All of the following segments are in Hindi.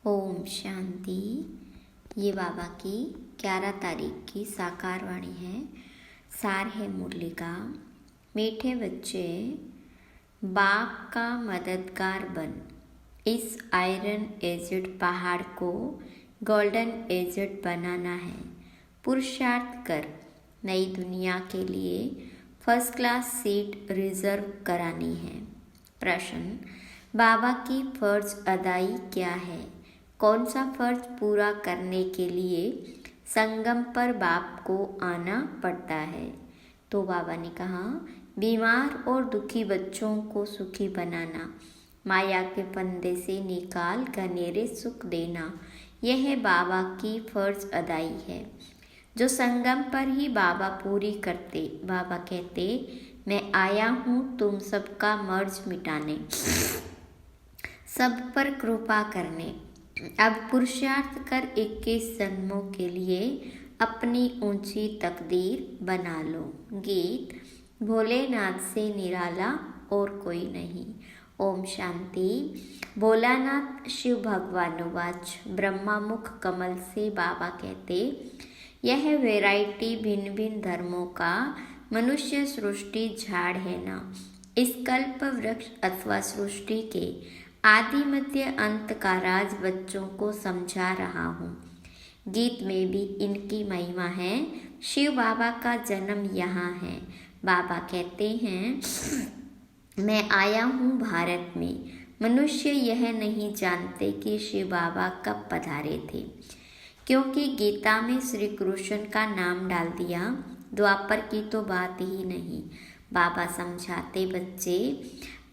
ओम शांति। ये बाबा की 11 तारीख की साकार वाणी है। सार है मुरली का। मीठे बच्चे, बाप का मददगार बन इस आयरन एजेड पहाड़ को गोल्डन एजेड बनाना है। पुरुषार्थ कर नई दुनिया के लिए फर्स्ट क्लास सीट रिजर्व करानी है। प्रश्न, बाबा की फर्ज अदाई क्या है? कौन सा फर्ज पूरा करने के लिए संगम पर बाप को आना पड़ता है? तो बाबा ने कहा, बीमार और दुखी बच्चों को सुखी बनाना, माया के फंदे से निकाल घनेरे सुख देना, यह बाबा की फर्ज अदाई है जो संगम पर ही बाबा पूरी करते। बाबा कहते, मैं आया हूँ तुम सबका मर्ज मिटाने, सब पर कृपा करने। अब पुरुषार्थ कर 21 जन्मों के लिए अपनी ऊंची तकदीर बना लो। गीत, भोलेनाथ से निराला और कोई नहीं। ओम शांति। भोलानाथ शिव भगवान वाच ब्रह्मा मुख कमल से बाबा कहते, यह वैरायटी भिन्न भिन्न धर्मों का मनुष्य सृष्टि झाड़ है ना। इस कल्प वृक्ष अथवा सृष्टि के आदि मध्य अंत का राज बच्चों को समझा रहा हूँ। गीत में भी इनकी महिमा है। शिव बाबा का जन्म यहाँ है। बाबा कहते हैं, मैं आया हूँ भारत में। मनुष्य यह नहीं जानते कि शिव बाबा कब पधारे थे, क्योंकि गीता में श्री कृष्ण का नाम डाल दिया। द्वापर की तो बात ही नहीं। बाबा समझाते, बच्चे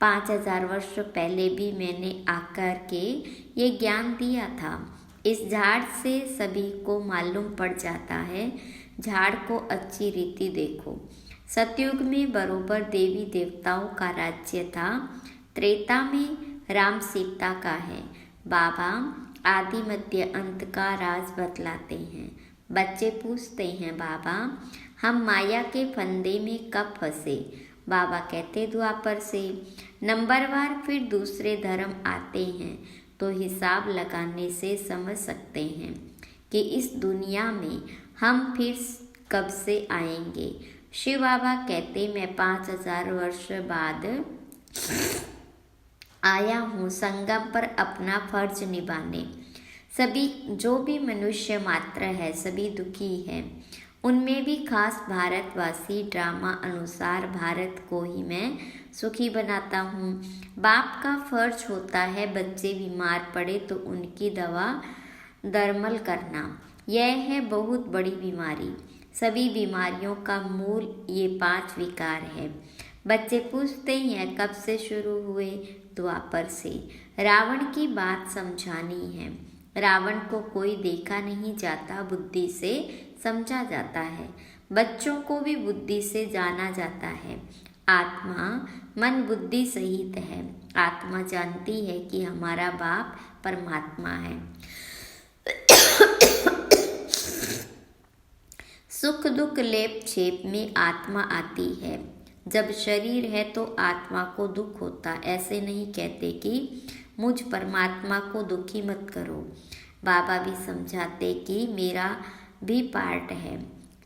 5000 वर्ष पहले भी मैंने आकर के ये ज्ञान दिया था। इस झाड़ से सभी को मालूम पड़ जाता है। झाड़ को अच्छी रीति देखो। सतयुग में बरोबर देवी देवताओं का राज्य था। त्रेता में राम सीता का है। बाबा आदि मध्य अंत का राज बतलाते हैं। बच्चे पूछते हैं, बाबा हम माया के फंदे में कब फंसे? बाबा कहते, द्वापर से। नंबरवार फिर दूसरे धर्म आते हैं तो हिसाब लगाने से समझ सकते हैं कि इस दुनिया में हम फिर कब से आएंगे। शिव बाबा कहते, मैं 5000 वर्ष बाद आया हूँ संगम पर अपना फर्ज निभाने। सभी जो भी मनुष्य मात्र है सभी दुखी है, उनमें भी खास भारतवासी। ड्रामा अनुसार भारत को ही मैं सुखी बनाता हूँ। बाप का फर्ज होता है बच्चे बीमार पड़े तो उनकी दवा दरमल करना। यह है बहुत बड़ी बीमारी। सभी बीमारियों का मूल ये 5 विकार है। बच्चे पूछते हैं, कब से शुरू हुए? द्वापर से। रावण की बात समझानी है। रावण को कोई देखा नहीं जाता, बुद्धि से समझा जाता है। बच्चों को भी बुद्धि से जाना जाता है। आत्मा मन बुद्धि सहित है। आत्मा जानती है कि हमारा बाप परमात्मा है। सुख दुख लेप छेप में आत्मा आती है। जब शरीर है तो आत्मा को दुख होता। ऐसे नहीं कहते कि मुझ परमात्मा को दुखी मत करो। बाबा भी समझाते कि मेरा भी पार्ट है।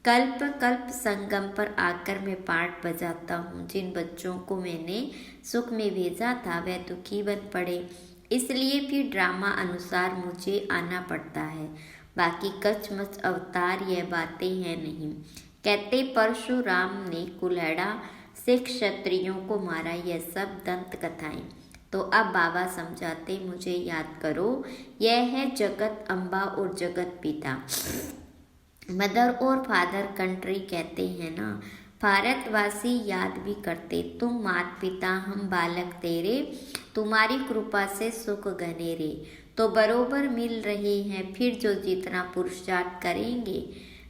कल्प कल्प संगम पर आकर मैं पार्ट बजाता हूँ। जिन बच्चों को मैंने सुख में भेजा था वह दुखी बन पड़े, इसलिए फिर ड्रामा अनुसार मुझे आना पड़ता है। बाकी कचमच अवतार यह बातें हैं नहीं। कहते परशुराम ने कुल्हड़ा से क्षत्रियों को मारा। यह सब दंत कथाएं। तो अब बाबा समझाते, मुझे याद करो। यह है जगत अम्बा और जगत पिता। मदर और फादर कंट्री कहते हैं ना। भारतवासी याद भी करते, तुम मात पिता हम बालक तेरे, तुम्हारी कृपा से सुख घनेरे। तो बरोबर मिल रहे हैं फिर जो जितना पुरुषार्थ करेंगे।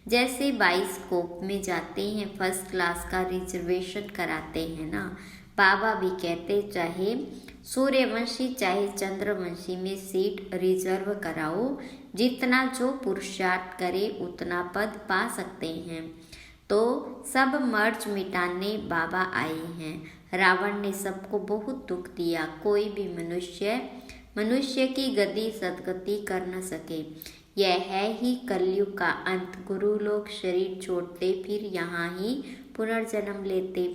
जैसे बाइस्कोप में जाते हैं, फर्स्ट क्लास का रिजर्वेशन कराते हैं ना। बाबा भी कहते, चाहे सूर्यवंशी चाहे चंद्रवंशी में सीट रिजर्व कराओ। जितना जो पुरुषार्थ करे उतना पद पा सकते हैं। तो सब मर्ज मिटाने बाबा आए हैं। रावण ने सबको बहुत दुख दिया। कोई भी मनुष्य मनुष्य की गति सदगति कर न सके। यह है ही कलयुग का अंत। गुरु लोग शरीर छोड़ते फिर यहाँ ही पुनर्जन्म लेते,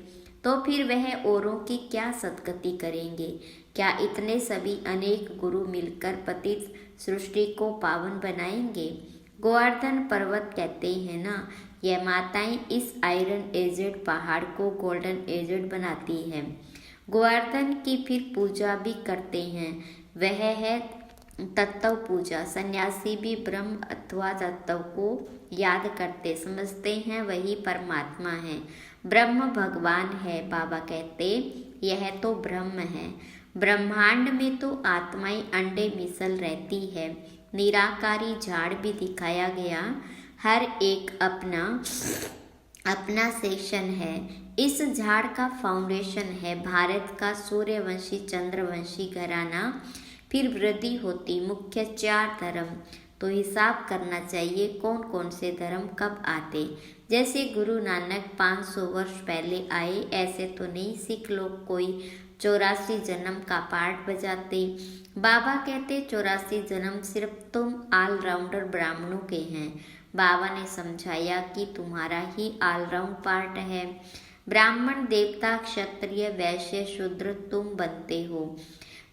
तो फिर वह औरों की क्या सदगति करेंगे? क्या इतने सभी अनेक गुरु मिलकर पतित सृष्टि को पावन बनाएंगे? गोवर्धन पर्वत कहते हैं ना, यह माताएं इस आयरन एजेड पहाड़ को गोल्डन एजेड बनाती है। गोवर्धन की फिर पूजा भी करते हैं, वह है तत्व पूजा। सन्यासी भी ब्रह्म अथवा तत्व को याद करते समझते हैं वही परमात्मा है, ब्रह्म भगवान है। बाबा कहते यह तो ब्रह्म है। ब्रह्मांड में तो आत्माएं अंडे मिसल रहती है। निराकारी झाड़ भी दिखाया गया, हर एक अपना अपना सेक्शन है। इस झाड़ का फाउंडेशन है भारत का सूर्यवंशी चंद्रवंशी घराना, फिर वृद्धि होती मुख्य 4 धर्म। तो हिसाब करना चाहिए कौन कौन से धर्म कब आते। जैसे गुरु नानक 500 वर्ष पहले आए, ऐसे तो नहीं सिख लोग कोई 84 जन्म का पाठ बजाते। बाबा कहते 84 जन्म सिर्फ तुम ऑलराउंडर ब्राह्मणों के हैं। बाबा ने समझाया कि तुम्हारा ही ऑलराउंड पार्ट है। ब्राह्मण देवता क्षत्रिय वैश्य शूद्र तुम बनते हो।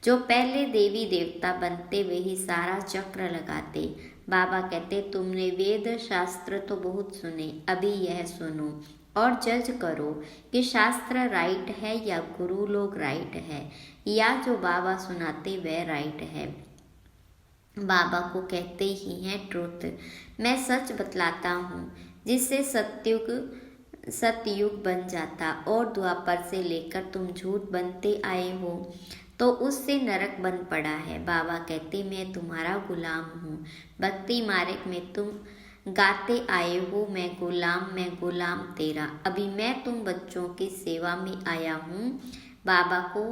जो पहले देवी देवता बनते वही सारा चक्र लगाते। बाबा कहते तुमने वेद शास्त्र तो बहुत सुने, अभी यह सुनो और जज करो कि शास्त्र राइट है या गुरु लोग राइट है, या जो बाबा सुनाते वह राइट है। बाबा को कहते ही हैं ट्रुथ। मैं सच बतलाता हूँ, जिससे सतयुग बन जाता और द्वापर से लेकर तुम झूठ बनते आए हो तो उससे नरक बन पड़ा है। बाबा कहते मैं तुम्हारा गुलाम हूँ। भक्ति मार्ग में तुम गाते आए हो मैं गुलाम तेरा। अभी मैं तुम बच्चों की सेवा में आया हूँ। बाबा को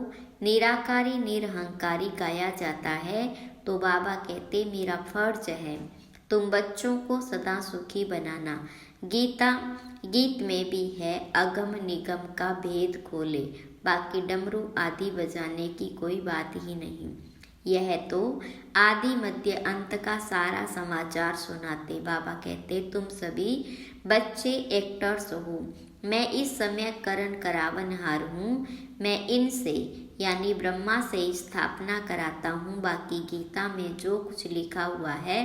निराकारी निरहंकारी गाया जाता है, तो बाबा कहते मेरा फर्ज है तुम बच्चों को सदा सुखी बनाना। गीत में भी है अगम निगम का भेद खोले, बाकी डमरू आदि बजाने की कोई बात ही नहीं। यह तो आदि मध्य अंत का सारा समाचार सुनाते। बाबा कहते तुम सभी बच्चे एक्टर्स हो। मैं इस समय करण करावनहार हूँ। मैं इनसे यानी ब्रह्मा से स्थापना कराता हूँ। बाकी गीता में जो कुछ लिखा हुआ है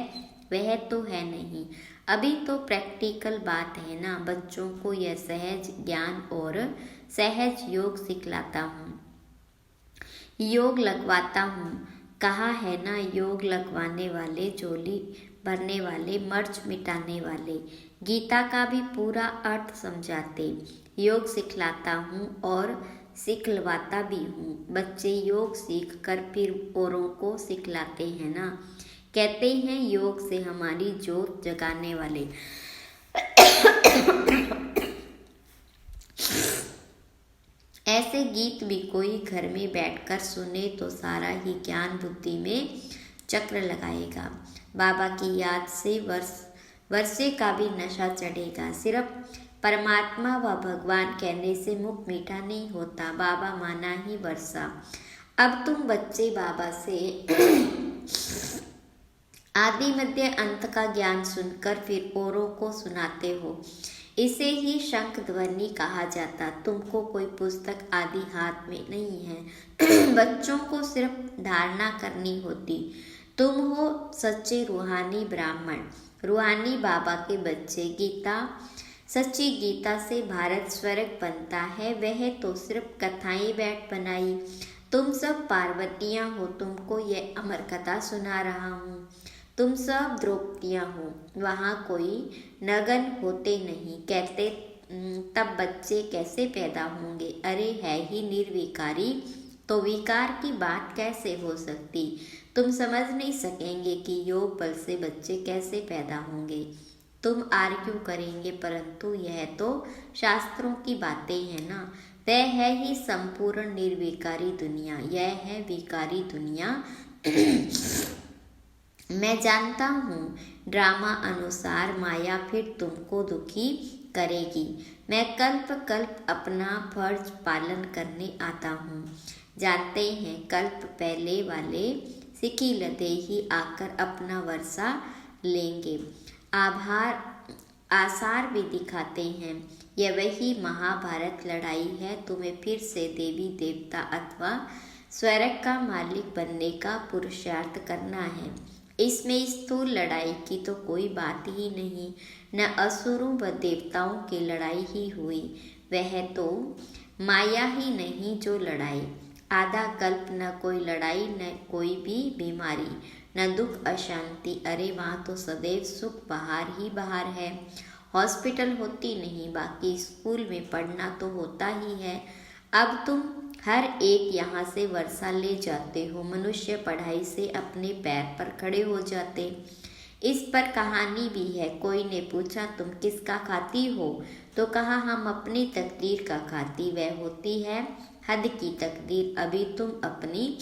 वह तो है नहीं, अभी तो प्रैक्टिकल बात है ना। बच्चों को यह सहज ज्ञान और सहज योग सिखलाता हूँ, योग लगवाता हूँ। कहा है ना योग लगवाने वाले झोली भरने वाले मर्च मिटाने वाले। गीता का भी पूरा अर्थ समझाते। योग सिखलाता हूँ और सिखलवाता भी हूँ। बच्चे योग सीख कर फिर औरों को सिखलाते हैं ना। कहते हैं योग से हमारी जोत जगाने वाले। ऐसे गीत भी कोई घर में बैठकर सुने तो सारा ही ज्ञान बुद्धि में चक्र लगाएगा। बाबा की याद से वर्षे का भी नशा चढ़ेगा। सिर्फ परमात्मा व भगवान कहने से मुख मीठा नहीं होता। बाबा माना ही वर्षा। अब तुम बच्चे बाबा से आदि मध्य अंत का ज्ञान सुनकर फिर औरों को सुनाते हो। इसे ही शंख ध्वनि कहा जाता। तुमको कोई पुस्तक आदि हाथ में नहीं है। बच्चों को सिर्फ धारणा करनी होती। तुम हो सच्चे रूहानी ब्राह्मण, रूहानी बाबा के बच्चे। गीता सच्ची गीता से भारत स्वर्ग बनता है, वह तो सिर्फ कथाएं बैठ बनाई। तुम सब पार्वतियाँ हो, तुमको ये अमर कथा सुना रहा हूँ। तुम सब द्रौपदियाँ हो, वहाँ कोई नगन होते नहीं। कहते तब बच्चे कैसे पैदा होंगे? अरे है ही निर्विकारी, तो विकार की बात कैसे हो सकती? तुम समझ नहीं सकेंगे कि योग बल से बच्चे कैसे पैदा होंगे। तुम आर्ग्यू करेंगे, परंतु यह तो शास्त्रों की बातें हैं ना। वह है ही संपूर्ण निर्विकारी दुनिया, यह है विकारी दुनिया। मैं जानता हूँ ड्रामा अनुसार माया फिर तुमको दुखी करेगी। मैं कल्प कल्प अपना फर्ज पालन करने आता हूँ। जानते हैं कल्प पहले वाले सिखी लदेही आकर अपना वर्षा लेंगे। आसार भी दिखाते हैं। यह वही महाभारत लड़ाई है। तुम्हें फिर से देवी देवता अथवा स्वर्ग का मालिक बनने का पुरुषार्थ करना है। इसमें स्थूल लड़ाई की तो कोई बात ही नहीं। न असुरों व देवताओं की लड़ाई ही हुई, वह तो माया ही नहीं जो लड़ाई। आधा कल्प न कोई लड़ाई, न कोई भी बीमारी, न दुख अशांति। अरे वहाँ तो सदैव सुख बाहर ही बाहर है। हॉस्पिटल होती नहीं, बाकी स्कूल में पढ़ना तो होता ही है। अब तुम हर एक यहाँ से वर्षा ले जाते हो। मनुष्य पढ़ाई से अपने पैर पर खड़े हो जाते। इस पर कहानी भी है। कोई ने पूछा तुम किसका खाती हो, तो कहा हम अपनी तकदीर का खाती। वह होती है हद की तकदीर। अभी तुम अपनी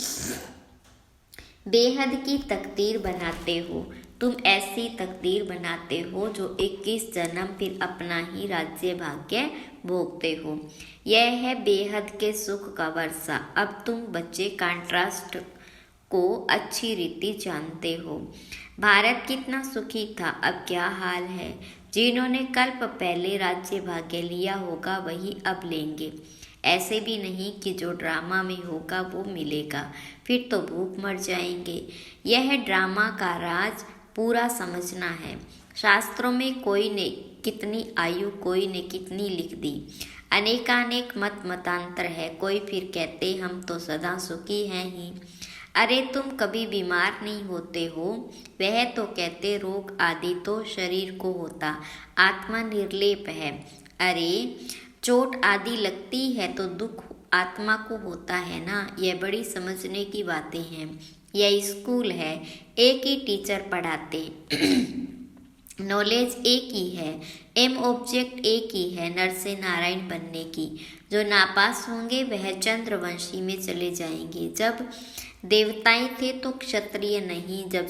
बेहद की तकदीर बनाते हो। तुम ऐसी तकदीर बनाते हो जो 21 जन्म फिर अपना ही राज्य भाग्य भोगते हो। यह है बेहद के सुख का वर्षा। अब तुम बच्चे कंट्रास्ट को अच्छी रीति जानते हो। भारत कितना सुखी था, अब क्या हाल है। जिन्होंने कल्प पहले राज्य भाग्य लिया होगा वही अब लेंगे। ऐसे भी नहीं कि जो ड्रामा में होगा वो मिलेगा, फिर तो भूख मर जाएंगे। यह ड्रामा का राज पूरा समझना है। शास्त्रों में कोई ने कितनी आयु, कोई ने कितनी लिख दी। अनेकानेक मतांतर है। कोई फिर कहते हम तो सदा सुखी हैं ही। अरे तुम कभी बीमार नहीं होते हो। वह तो कहते रोग आदि तो शरीर को होता, आत्मा निर्लेप है। अरे चोट आदि लगती है तो दुख आत्मा को होता है ना। यह बड़ी समझने की बातें हैं। यह स्कूल है, एक ही टीचर पढ़ाते। नॉलेज एक ही है, एम ऑब्जेक्ट एक ही है, नर से नारायण बनने की। जो नापास होंगे वह चंद्रवंशी में चले जाएंगे। जब देवताएं थे तो क्षत्रिय नहीं, जब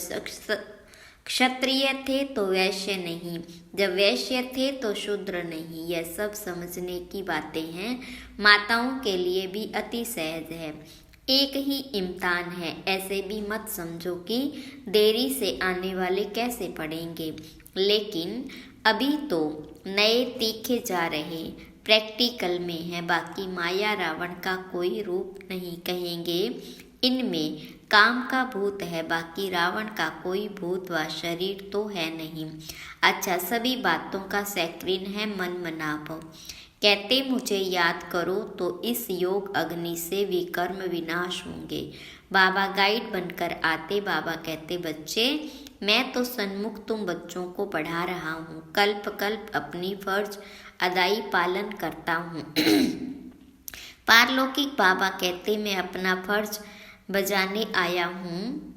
क्षत्रिय थे तो वैश्य नहीं, जब वैश्य थे तो शूद्र नहीं। यह सब समझने की बातें हैं। माताओं के लिए भी अति सहज है। एक ही इम्तिहान है। ऐसे भी मत समझो कि देरी से आने वाले कैसे पढ़ेंगे। लेकिन अभी तो नए तीखे जा रहे प्रैक्टिकल में है। बाकी माया रावण का कोई रूप नहीं कहेंगे। इनमें काम का भूत है, बाकी रावण का कोई भूत व शरीर तो है नहीं। अच्छा, सभी बातों का सैक्रिन है मन मनाभ। कहते मुझे याद करो तो इस योग अग्नि से विकर्म विनाश होंगे। बाबा गाइड बनकर आते। बाबा कहते बच्चे मैं तो सन्मुख तुम बच्चों को पढ़ा रहा हूँ। कल्प कल्प अपनी फर्ज अदाई पालन करता हूँ। पारलौकिक बाबा कहते मैं अपना फर्ज बजाने आया हूँ।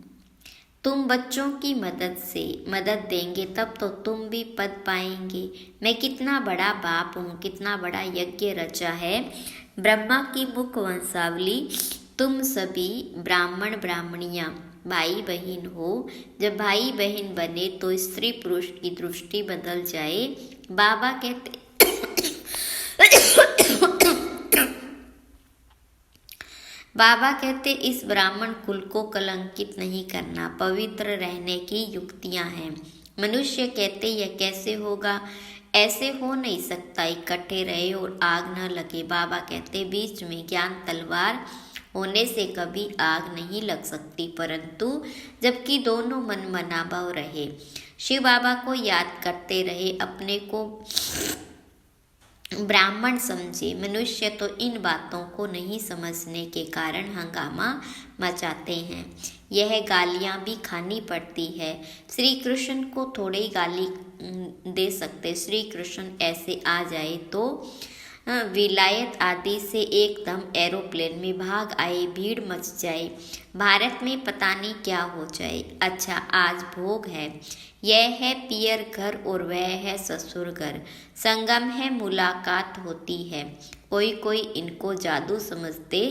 तुम बच्चों की मदद देंगे तब तो तुम भी पद पाएंगे। मैं कितना बड़ा बाप हूँ, कितना बड़ा यज्ञ रचा है। ब्रह्मा की मुख वंशावली। तुम सभी ब्राह्मण ब्राह्मणियाँ भाई बहन हो। जब भाई बहन बने तो स्त्री पुरुष की दृष्टि बदल जाए। बाबा कहते इस ब्राह्मण कुल को कलंकित नहीं करना, पवित्र रहने की युक्तियां हैं। मनुष्य कहते यह कैसे होगा, ऐसे हो नहीं सकता। इकट्ठे रहे और आग न लगे। बाबा कहते बीच में ज्ञान तलवार होने से कभी आग नहीं लग सकती, परंतु जबकि दोनों मन मनाभाव रहे। शिव बाबा को याद करते रहे, अपने को ब्राह्मण समझे। मनुष्य तो इन बातों को नहीं समझने के कारण हंगामा मचाते हैं। यह गालियां भी खानी पड़ती है। श्री कृष्ण को थोड़ी गाली दे सकते। श्री कृष्ण ऐसे आ जाए तो विलायत आदि से एकदम एरोप्लेन में भाग आए, भीड़ मच जाए, भारत में पता नहीं क्या हो जाए। अच्छा, आज भोग है। यह है पियर घर और वह है ससुर घर। संगम है, मुलाकात होती है। कोई कोई इनको जादू समझते।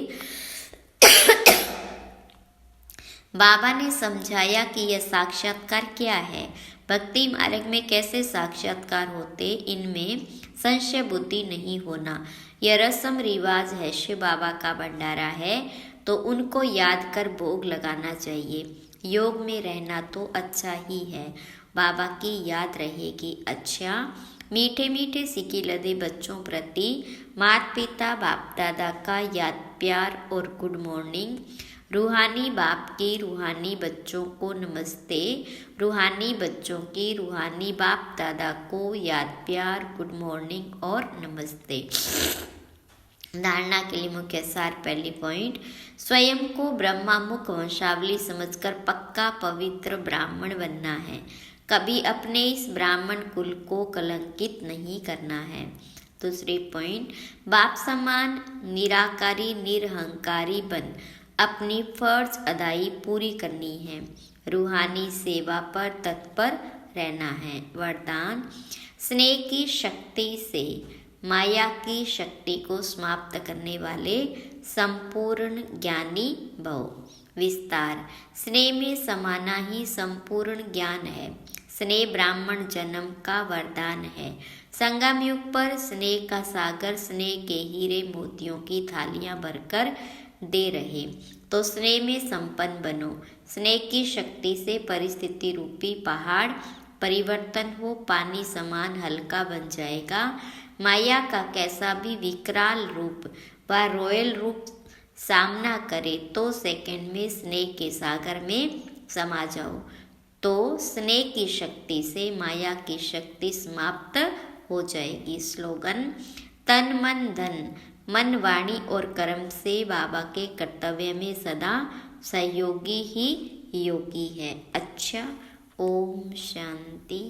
बाबा ने समझाया कि यह साक्षात्कार क्या है, भक्ति मार्ग में कैसे साक्षात्कार होते, इनमें संशय बुद्धि नहीं होना। यह रस्म रिवाज है। शिव बाबा का भंडारा है तो उनको याद कर भोग लगाना चाहिए। योग में रहना तो अच्छा ही है, बाबा की याद रहेगी। अच्छा, मीठे मीठे सिक्के लदे बच्चों प्रति माता पिता बाप दादा का याद प्यार और गुड मॉर्निंग। रूहानी बाप के रूहानी बच्चों को नमस्ते। रूहानी बच्चों के रूहानी बाप दादा को याद प्यार गुड मॉर्निंग और नमस्ते। धारणा के लिए मुख्य सार। पहली पॉइंट, स्वयं को ब्रह्मामुख वंशावली समझकर पक्का पवित्र ब्राह्मण बनना है। कभी अपने इस ब्राह्मण कुल को कलंकित नहीं करना है। दूसरी पॉइंट, बाप समान निराकारी निरहंकारी बन अपनी फर्ज अदाई पूरी करनी है। रूहानी सेवा पर तत्पर रहना है। वरदान, स्नेह की शक्ति से माया की शक्ति को समाप्त करने वाले संपूर्ण ज्ञानी भव। विस्तार, स्नेह में समाना ही संपूर्ण ज्ञान है। स्नेह ब्राह्मण जन्म का वरदान है। संगम युग पर स्नेह का सागर स्नेह के हीरे मोतियों की थालियां भरकर दे रहे, तो स्नेह में संपन्न बनो। स्नेह की शक्ति से परिस्थिति रूपी पहाड़ परिवर्तन हो पानी समान हल्का बन जाएगा। माया का कैसा भी विकराल रूप व रॉयल रूप सामना करे तो सेकंड में स्नेह के सागर में समा जाओ, तो स्नेह की शक्ति से माया की शक्ति समाप्त हो जाएगी। स्लोगन, तन मन धन मन वाणी और कर्म से बाबा के कर्तव्य में सदा सहयोगी ही योगी है। अच्छा, ओम शांति।